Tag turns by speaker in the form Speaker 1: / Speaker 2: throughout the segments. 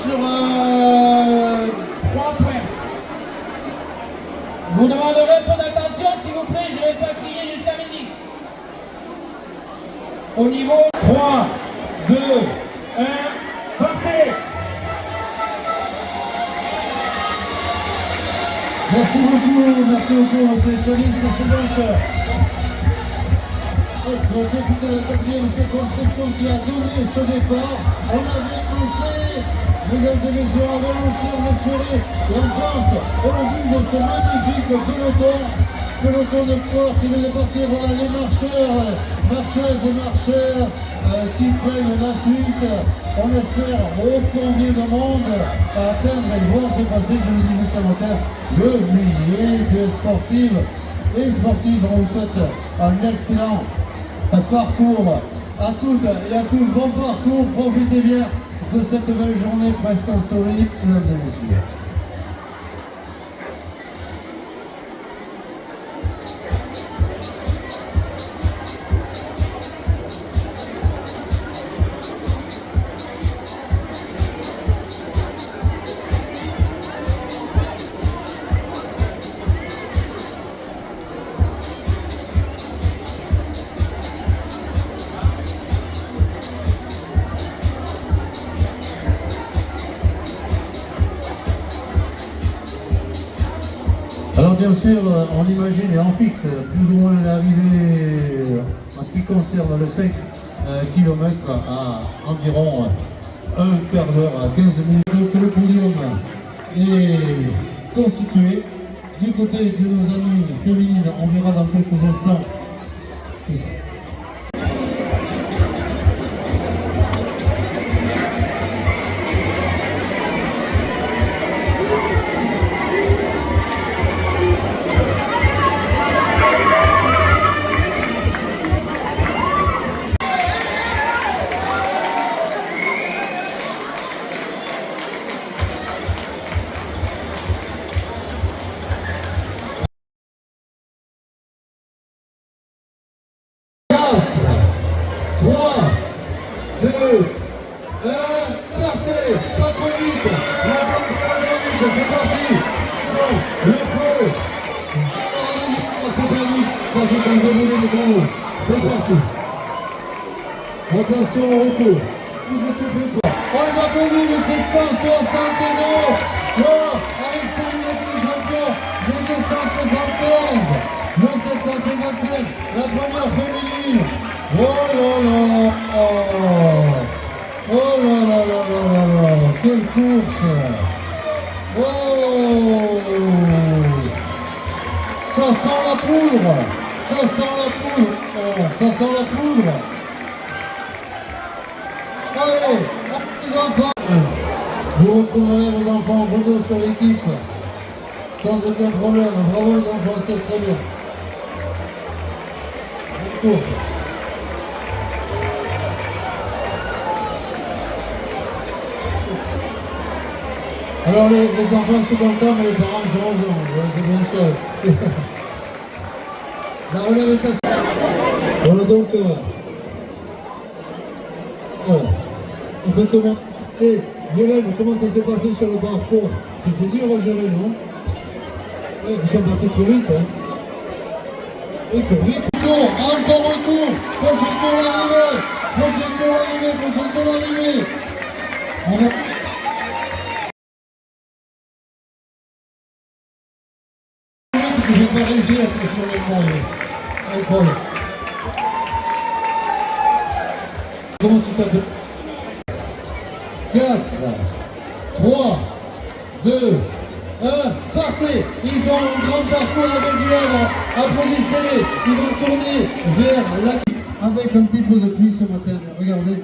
Speaker 1: sur 3 points. Je vous demanderai un peu d'attention, s'il vous plaît, je ne vais pas crier jusqu'à midi. Au niveau 3, 2, 1, partez!
Speaker 2: Merci beaucoup, c'est Solis, c'est donc notre député de la 4e circonscription qui a donné ce départ. On a bien annoncé, mesdames et messieurs, on avait annoncé, on espérait la France au bout de ce magnifique peloton de sport qui vient de partir. Voilà les marcheuses et marcheurs qui prennent la suite. On espère combien de monde à atteindre et voir se passer, je le disais ce matin, le juillet, puis sportive. Et sportive, on vous souhaite un excellent parcours à toutes et à tous. Bon parcours, profitez bien de cette belle journée presque ensoleillée, mesdames et messieurs. Alors bien sûr, on imagine et on fixe plus ou moins l'arrivée en ce qui concerne le 5 km à environ un quart d'heure, à 15 minutes. Donc le podium est constitué. Du côté de nos amis féminines, on verra dans quelques instants. C'est parti. Attention au retour. Vous êtes fait quoi? On les applaudit, le 769. Avec son unique champion, le 271. Le 757, la première féminine. Oh là là. Oh là là là là là. Quelle course. Oh. Ça sent la poudre. Ça sent la poudre, ça sent la poudre. Allez, les enfants. Vous retrouverez vos enfants, vous deux sur l'équipe, sans aucun problème. Bravo les enfants, c'est très bien. Course. Alors les enfants sont contents, mais les parents sont heureux. C'est bien ça. La relève est assez. Voilà donc. Voilà. En fait, et Violaine, comment ça s'est passé sur le parcours? C'était dur à gérer, non? Ils sont partis trop vite, hein? Et que vite. Encore un tour. Prochain tour l'arrivée. Prochain tour l'arrivée. Prochain tour l'arrivée. Je n'ai pas réussi à être sur le monde. Incroyable. Comment tu t'appelles? 4, 3, 2, 1, partez! Ils ont un grand parcours avec du havre. Applaudissez-les. Ils vont tourner vers la... Avec un petit peu de pluie ce matin. Regardez.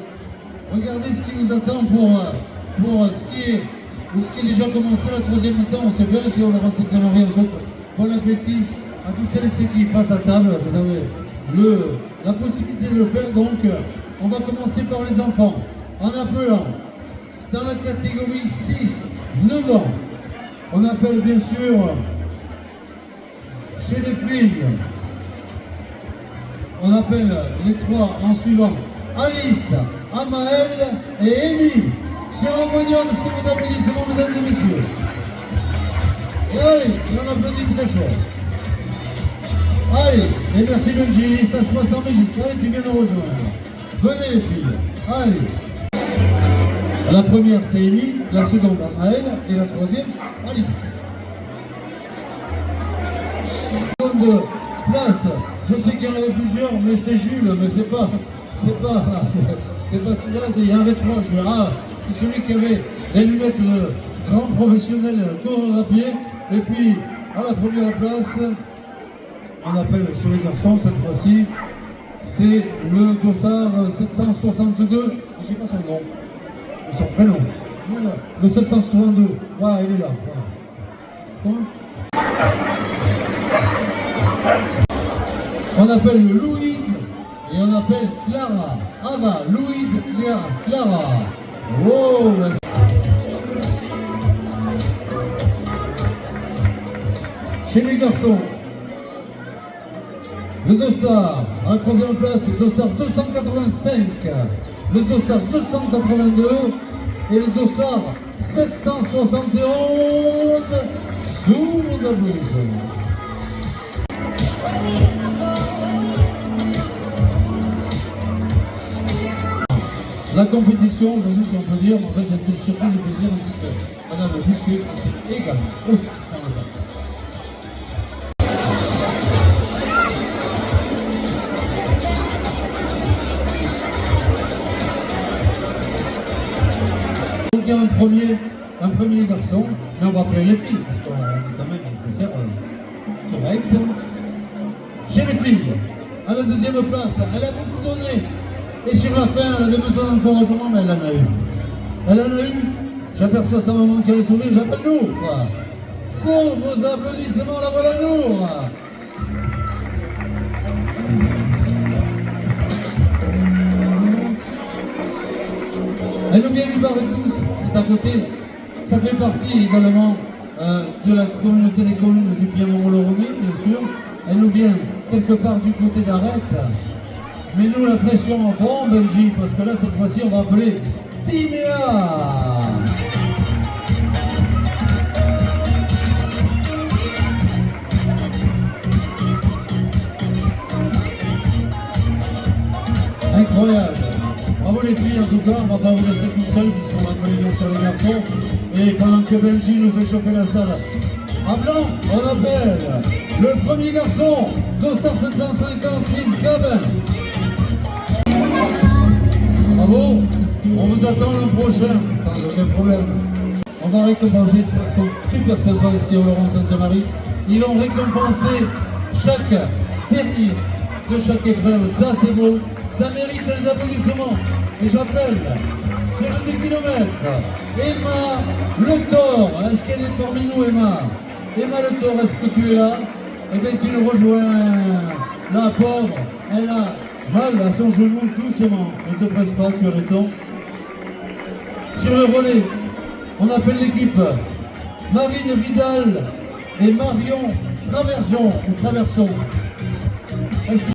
Speaker 2: Regardez ce qui nous attend pour ce qui est déjà commencé la troisième mi-temps. On sait bien si on avance cette camarade. Bon appétit à tous celles et ceux qui passent à table. Vous avez la possibilité de le faire. Donc, on va commencer par les enfants. En appelant dans la catégorie 6-9 ans. On appelle bien sûr chez les filles. On appelle les trois en suivant Alice, Amaël et Émilie. sur un podium, sur vos applaudissements, mesdames et messieurs. Et allez, on applaudit très fort. Allez, et merci Benji, ça se passe en Belgique. Allez, tu viens nous rejoindre. Venez les filles, allez. La première c'est Élie, la seconde Amaël et la troisième Alice. Seconde place, je sais qu'il y en avait plusieurs, mais c'est Jules, mais c'est pas celui-là, il y en avait trois, je verrai. C'est celui qui avait les lunettes de grand professionnel coureur à pied. Et puis, à la première place, on appelle chez les garçons, cette fois-ci, c'est le Dossard 762, je ne sais pas son nom, son prénom, le 762, voilà, il est là. Voilà. On appelle Louise et on appelle Clara. Ava, Louise, Clara. Wow, chez les garçons, le Dossard, à la troisième place, le Dossard 285, le Dossard 282 et le Dossard 771 sous nos applaudissements. La compétition, aujourd'hui, si on peut dire, en fait, c'est une surprise de plaisir aussi que Madame Busquet est également aussi dans le temps. Donc il y a un premier garçon, mais on va appeler les filles, parce qu'on quand même il faut faire correct. Chez les filles, à la deuxième place, elle a beaucoup donné. Et sur la fin, elle avait besoin d'encouragement, mais elle en a eu. Elle en a eu. J'aperçois sa maman qui a le sourire, j'appelle Nour. Sous vos applaudissements, la voilà Nour. Elle nous vient du bar et tous, c'est à côté. Ça fait partie également de la communauté des communes du Piémont-Loronnais, bien sûr. Elle nous vient quelque part du côté d'Arrête. Mais nous, la pression en front, Benji, parce que là, cette fois-ci, on va appeler Timéa. Incroyable. Bravo les filles, en tout cas, on va pas vous laisser tout seul, puisqu'on va appeler bien sûr les garçons. Et pendant que Benji nous fait chauffer la salle, appelons, on appelle le premier garçon, Dossard 750, Chris Gaben. Bravo, on vous attend l'an prochain, sans aucun problème. On va récompenser, ils sont super sympas ici au Laurent Sainte-Marie. Ils vont récompenser chaque dernier de chaque épreuve. Ça c'est beau, ça mérite les applaudissements. Et j'appelle sur le 10 km, Emma Le Thor. Est-ce qu'elle est parmi nous, Emma? Emma Le Thor, est-ce que tu es là? Eh bien tu le rejoins. La pauvre, elle a mal à son genou, doucement. Ne te presse pas, tu as le temps. Sur le relais, on appelle l'équipe Marine Vidal et Marion Traverson.